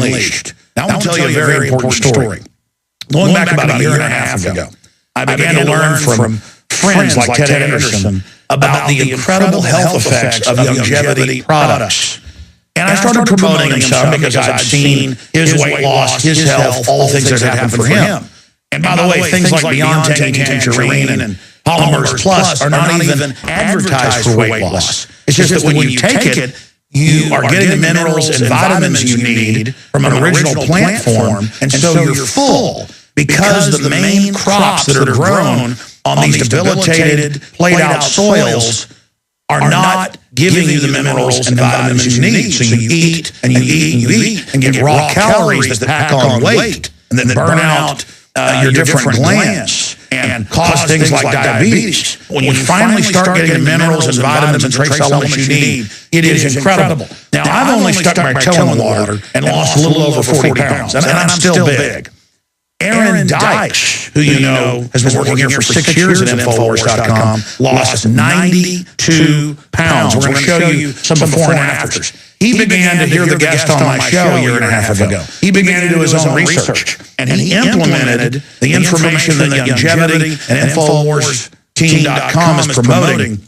Unleashed. Now, I want to tell you a very important story. Going back about a year and a half ago, I began to learn from friends like Ted Anderson about the incredible health effects of longevity products. And I started promoting him some because I'd seen his weight loss, his health, all the things that happened for him. And by the way, things like Beyond Tangerine and Polymers Plus are not even advertised for weight loss. It's just that when you take it, you are getting the minerals and vitamins you need from an original plant form, and so you're full. Because the main crops that are grown on these debilitated, played-out soils are not giving you the minerals and vitamins you need. So you eat, and you eat, and you eat, and get raw calories that pack on weight, and then burn out your different glands and cause things like diabetes. When you finally start getting the minerals and vitamins and trace elements you need, it is incredible. Now, I've only stuck my toe in the water and lost a little over 40 pounds, and I'm still big. Aaron Dykes, who you know has been working here for 6 years at Infowars.com, lost 92 pounds. We're going to show you some before and afters. He began to hear the guest on my show a year and a half ago. He began to do his own research, and he implemented the information that Longevity and InfoWarsTeam.com is promoting,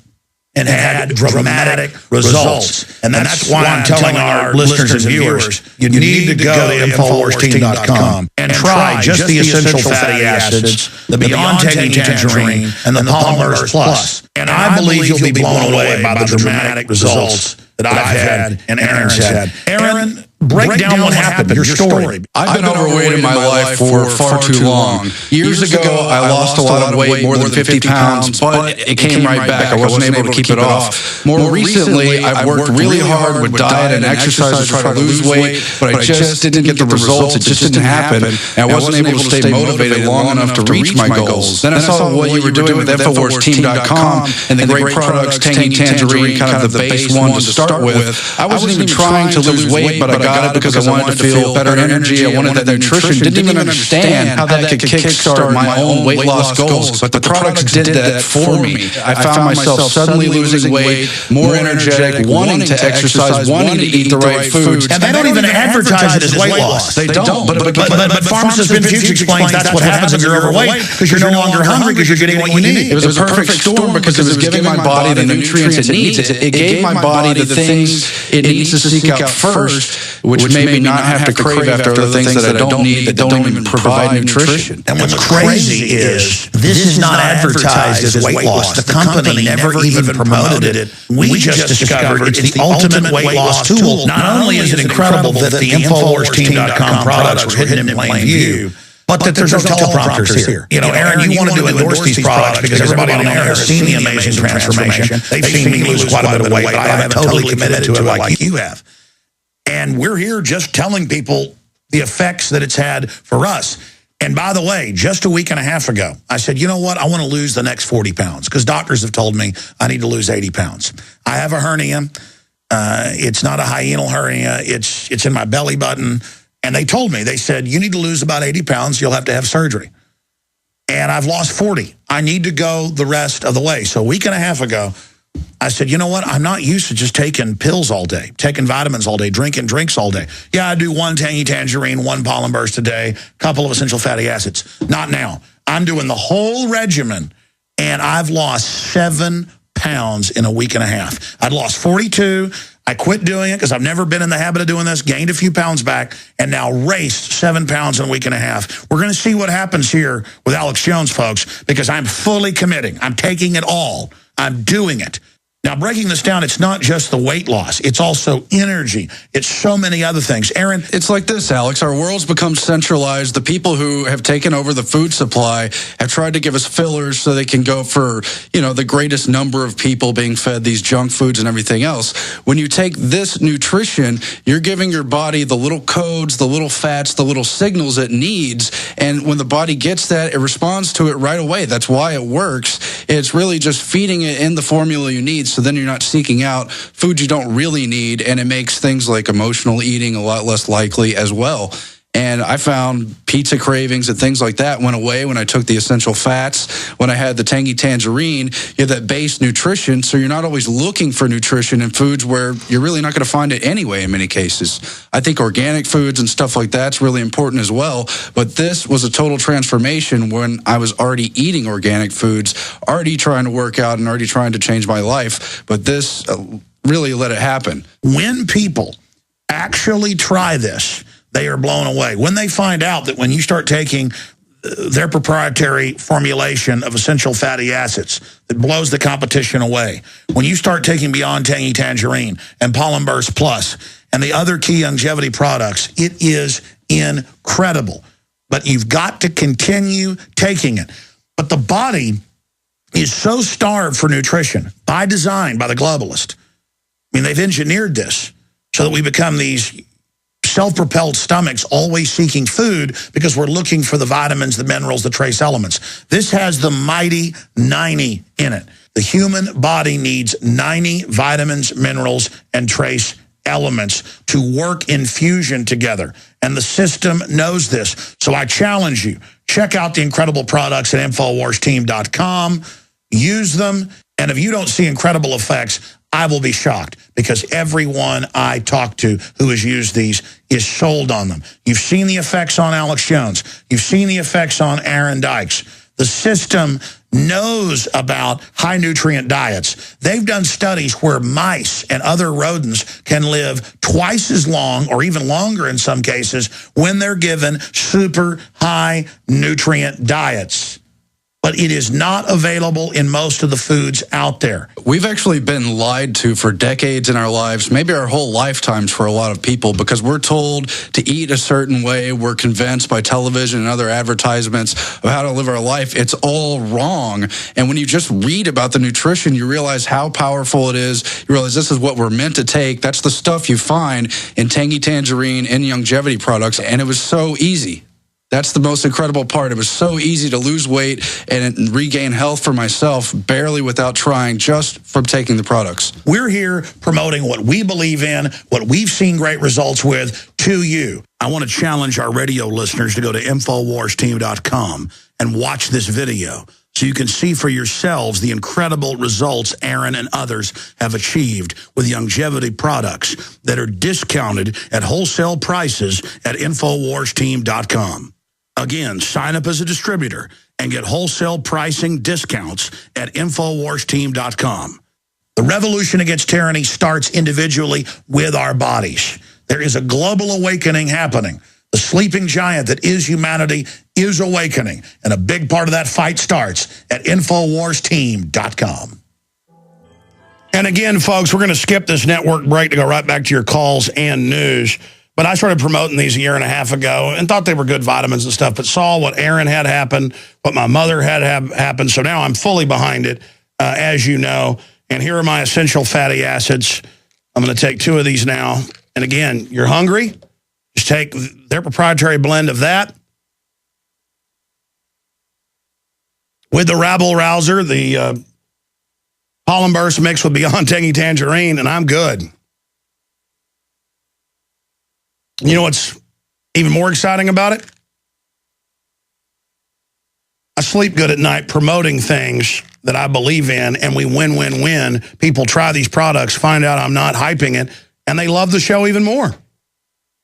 and had dramatic results. And that's why I'm telling our listeners and viewers, you need to go to InfoWarsTeam.com and try just the essential fatty acids, the Beyond Tangerine, and the Polymers Plus. And I believe you'll be blown away by the dramatic results that I've had and Aaron's had. Aaron, break down what happened, your story. I've been overweight in my life for far too long. Years ago, I lost a lot of weight, more than 50 pounds, but it came right back. I wasn't able to keep it off. More recently, I've worked really hard with diet and exercise to try to lose weight, but I just didn't get the results. It just didn't happen. And I wasn't able to stay motivated long enough to reach my goals. Then I saw what you were doing with InfoWarsTeam.com and the great products, Tangerine, kind of the base one to start with. I wasn't even trying to lose weight, but I got it because I wanted to feel better energy. I wanted that nutrition. Didn't even understand how that could kickstart my own weight loss goals. But the products did that for me. I found myself suddenly losing weight, more energetic, wanting to exercise, wanting to eat the right foods. And they don't even advertise it as weight loss. They don't. But Pharmacist Ben Fuchs explains that's what happens if you're overweight, because you're no longer hungry because you're getting what you need. It was a perfect storm because it was giving my body the nutrients it needs. It gave my body the things it needs to seek out first, which made me not have to crave after other things that I don't need, that don't even provide nutrition. And what's crazy is this is not advertised as weight loss. The company never even promoted it. We just discovered it's the ultimate weight loss tool. Not only is it incredible that the InfoWarsTeam.com products were hidden in plain view, but that there's no teleprompters here. You know, Aaron, you wanted to endorse these products because everybody on air has seen the amazing transformation. They've seen me lose quite a bit of weight, but I haven't totally committed to it like you have. And we're here just telling people the effects that it's had for us. And by the way, just a week and a half ago, I said, you know what? I want to lose the next 40 pounds because doctors have told me I need to lose 80 pounds. I have a hernia. It's not a hiatal hernia. It's in my belly button. And they told me, they said, you need to lose about 80 pounds. You'll have to have surgery. And I've lost 40. I need to go the rest of the way. So a week and a half ago, I said, you know what? I'm not used to just taking pills all day, taking vitamins all day, drinking drinks all day. Yeah, I do one tangerine, one pollen burst a day, a couple of essential fatty acids. Not now. I'm doing the whole regimen, and I've lost 7 pounds in a week and a half. I'd lost 42. I quit doing it because I've never been in the habit of doing this, gained a few pounds back, and now raced 7 pounds in a week and a half. We're going to see what happens here with Alex Jones, folks, because I'm fully committing. I'm taking it all. I'm doing it. Now, breaking this down, it's not just the weight loss. It's also energy. It's so many other things. Aaron? It's like this, Alex. Our world's become centralized. The people who have taken over the food supply have tried to give us fillers so they can go for, you know, the greatest number of people being fed these junk foods and everything else. When you take this nutrition, you're giving your body the little codes, the little fats, the little signals it needs. And when the body gets that, it responds to it right away. That's why it works. It's really just feeding it in the formula you need. So then you're not seeking out food you don't really need, and it makes things like emotional eating a lot less likely as well. And I found pizza cravings and things like that went away when I took the essential fats. When I had the tangy tangerine, you have that base nutrition, so you're not always looking for nutrition in foods where you're really not going to find it anyway in many cases. I think organic foods and stuff like that's really important as well, but this was a total transformation when I was already eating organic foods, already trying to work out and already trying to change my life, but this really let it happen. When people actually try this, they are blown away. When they find out that when you start taking their proprietary formulation of essential fatty acids that blows the competition away, when you start taking Beyond Tangy Tangerine and Pollen Burst Plus and the other key longevity products, it is incredible. But you've got to continue taking it. But the body is so starved for nutrition by design, by the globalist. I mean, they've engineered this so that we become these self-propelled stomachs always seeking food because we're looking for the vitamins, the minerals, the trace elements. This has the mighty 90 in it. The human body needs 90 vitamins, minerals, and trace elements to work in fusion together. And the system knows this. So I challenge you, check out the incredible products at InfoWarsTeam.com. Use them. And if you don't see incredible effects, I will be shocked, because everyone I talk to who has used these is sold on them. You've seen the effects on Alex Jones. You've seen the effects on Aaron Dykes. The system knows about high nutrient diets. They've done studies where mice and other rodents can live twice as long, or even longer in some cases, when they're given super high nutrient diets. But it is not available in most of the foods out there. We've actually been lied to for decades in our lives, maybe our whole lifetimes for a lot of people, because we're told to eat a certain way. We're convinced by television and other advertisements of how to live our life. It's all wrong. And when you just read about the nutrition, you realize how powerful it is. You realize this is what we're meant to take. That's the stuff you find in Tangy Tangerine and longevity products. And it was so easy. That's the most incredible part. It was so easy to lose weight and regain health for myself, barely without trying, just from taking the products. We're here promoting what we believe in, what we've seen great results with, to you. I want to challenge our radio listeners to go to InfoWarsTeam.com and watch this video so you can see for yourselves the incredible results Aaron and others have achieved with longevity products that are discounted at wholesale prices at InfoWarsTeam.com. Again, sign up as a distributor and get wholesale pricing discounts at InfoWarsTeam.com. The revolution against tyranny starts individually with our bodies. There is a global awakening happening. The sleeping giant that is humanity is awakening, and a big part of that fight starts at InfoWarsTeam.com. And again, folks, we're going to skip this network break to go right back to your calls and news. But I started promoting these a year and a half ago and thought they were good vitamins and stuff, but saw what Aaron had happen, what my mother had happen. So now I'm fully behind it, as you know. And here are my essential fatty acids. I'm going to take 2 of these now. And again, you're hungry? Just take their proprietary blend of that with the Rabble Rouser, the Pollen Burst mixed with Beyond Tangy Tangerine, and I'm good. You know what's even more exciting about it? I sleep good at night promoting things that I believe in, and we win-win-win. People try these products, find out I'm not hyping it, and they love the show even more.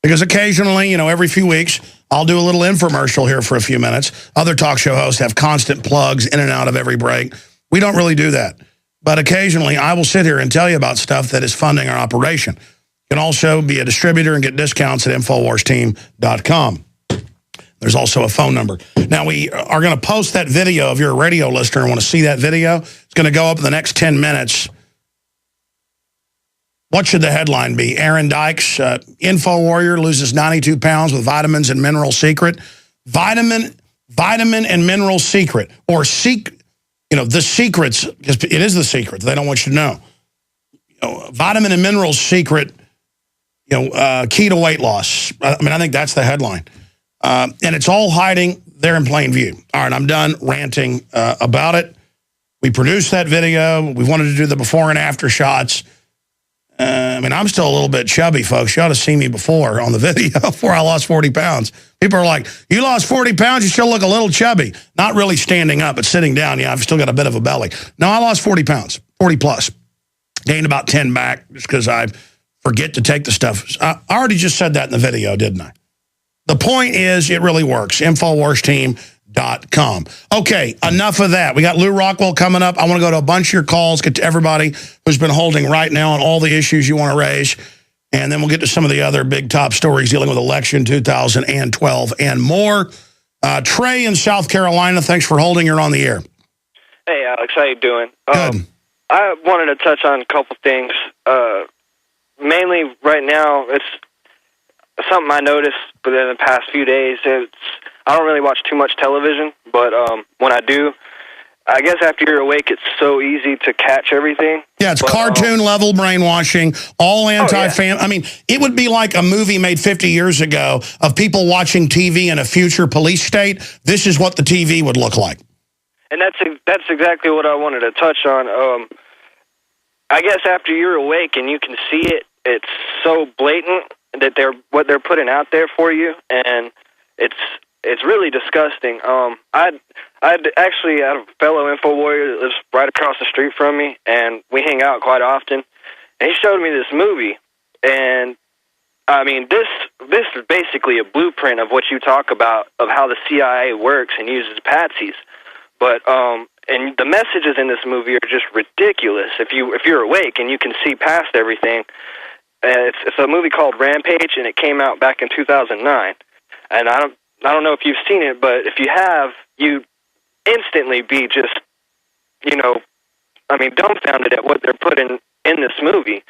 Because occasionally, you know, every few weeks, I'll do a little infomercial here for a few minutes. Other talk show hosts have constant plugs in and out of every break. We don't really do that. But occasionally, I will sit here and tell you about stuff that is funding our operation. You can also be a distributor and get discounts at InfoWarsTeam.com. There's also a phone number. Now, we are going to post that video. If you're a radio listener and want to see that video, it's going to go up in the next 10 minutes. What should the headline be? Aaron Dykes, Info Warrior, loses 92 pounds with vitamins and mineral secret. Vitamin and mineral secret. Or, the secrets, because it is the secret. They don't want you to know. Vitamin and mineral secret, key to weight loss. I mean, I think that's the headline. And it's all hiding there in plain view. All right, I'm done ranting about it. We produced that video. We wanted to do the before and after shots. I mean, I'm still a little bit chubby, folks. You ought to see me before on the video, before I lost 40 pounds. People are like, you lost 40 pounds, you still look a little chubby. Not really standing up, but sitting down, yeah, I've still got a bit of a belly. No, I lost 40 pounds, 40 plus. Gained about 10 back just because I forget to take the stuff. I already just said that in the video, didn't I? The point is, it really works. InfoWarsTeam.com. Okay, enough of that. We got Lou Rockwell coming up. I want to go to a bunch of your calls, get to everybody who's been holding right now on all the issues you want to raise. And then we'll get to some of the other big top stories dealing with election 2012 and more. Trey in South Carolina, thanks for holding. You're on the air. Hey, Alex, how you doing? Good. I wanted to touch on a couple things. Mainly right now, it's something I noticed within the past few days. I don't really watch too much television, but when I do, I guess after you're awake, it's so easy to catch everything. Yeah, it's cartoon-level brainwashing, all anti-fam. I mean, it would be like a movie made 50 years ago of people watching TV in a future police state. This is what the TV would look like. And that's exactly what I wanted to touch on. I guess after you're awake and you can see it, it's so blatant that what they're putting out there for you, and it's really disgusting. I'd actually had a fellow info warrior that lives right across the street from me, and we hang out quite often. And he showed me this movie, and I mean, this is basically a blueprint of what you talk about of how the CIA works and uses patsies. But and the messages in this movie are just ridiculous. If you're awake and you can see past everything. It's a movie called Rampage, and it came out back in 2009. And I don't know if you've seen it, but if you have, you instantly be just, dumbfounded at what they're putting in this movie.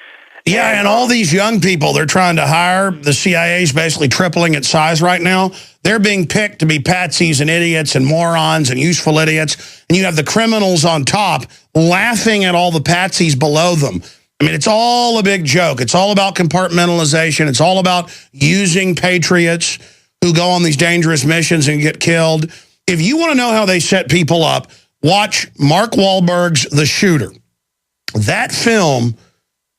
Yeah, and all these young people they're trying to hire, the CIA's basically tripling its size right now. They're being picked to be patsies and idiots and morons and useful idiots. And you have the criminals on top laughing at all the patsies below them. I mean, it's all a big joke. It's all about compartmentalization. It's all about using patriots who go on these dangerous missions and get killed. If you want to know how they set people up, watch Mark Wahlberg's The Shooter. That film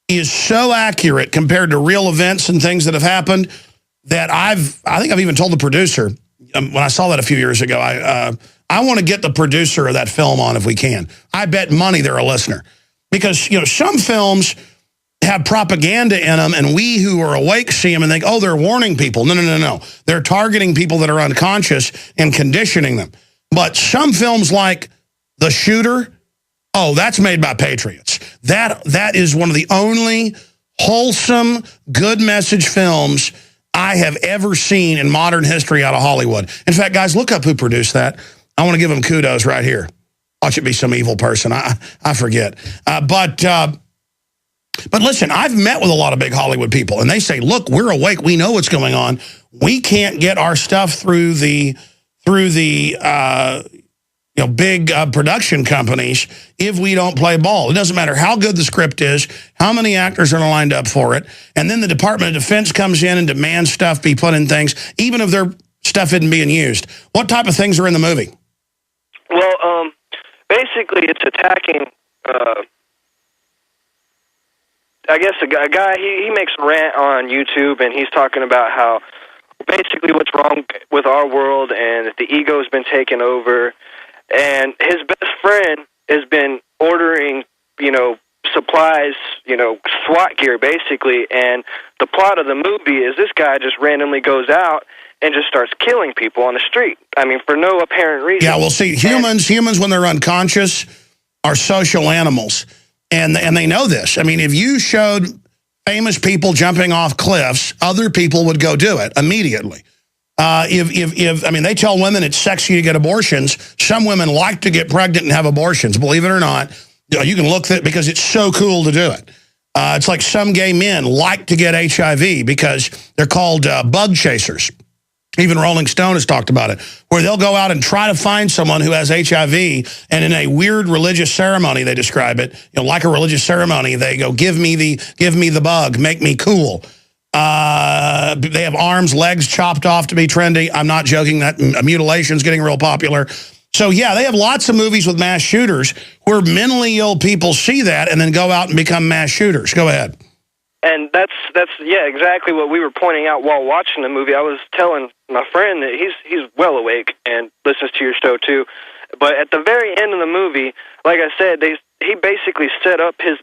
is so accurate compared to real events and things that have happened that I think I've even told the producer, when I saw that a few years ago, I want to get the producer of that film on if we can. I bet money they're a listener. Because, some films have propaganda in them, and we who are awake see them and think, oh, they're warning people. No. They're targeting people that are unconscious and conditioning them. But some films like The Shooter, oh, that's made by patriots. That is one of the only wholesome, good message films I have ever seen in modern history out of Hollywood. In fact, guys, look up who produced that. I want to give them kudos right here. Watch it be some evil person. I forget. But listen, I've met with a lot of big Hollywood people, and they say, look, we're awake. We know what's going on. We can't get our stuff through the big production companies if we don't play ball. It doesn't matter how good the script is, how many actors are lined up for it, and then the Department of Defense comes in and demands stuff be put in things, even if their stuff isn't being used. What type of things are in the movie? Well, basically, it's attacking, I guess, a guy, he makes a rant on YouTube, and he's talking about how basically what's wrong with our world and that the ego's been taken over. And his best friend has been ordering, supplies, SWAT gear, basically. And the plot of the movie is this guy just randomly goes out and just starts killing people on the street. I mean, for no apparent reason. Yeah, well, see, humans when they're unconscious are social animals, and they know this. I mean, if you showed famous people jumping off cliffs, other people would go do it immediately. They tell women it's sexy to get abortions. Some women like to get pregnant and have abortions. Believe it or not, you can look at it because it's so cool to do it. It's like some gay men like to get HIV because they're called bug chasers. Even Rolling Stone has talked about it, where they'll go out and try to find someone who has HIV, and in a weird religious ceremony, they describe it, like a religious ceremony, they go, give me the bug, make me cool. They have arms, legs chopped off to be trendy. I'm not joking, that mutilation's getting real popular. So, yeah, they have lots of movies with mass shooters where mentally ill people see that and then go out and become mass shooters. Go ahead. And that's exactly what we were pointing out while watching the movie. I was telling my friend that he's well awake and listens to your show too. But at the very end of the movie, like I said, he basically set up his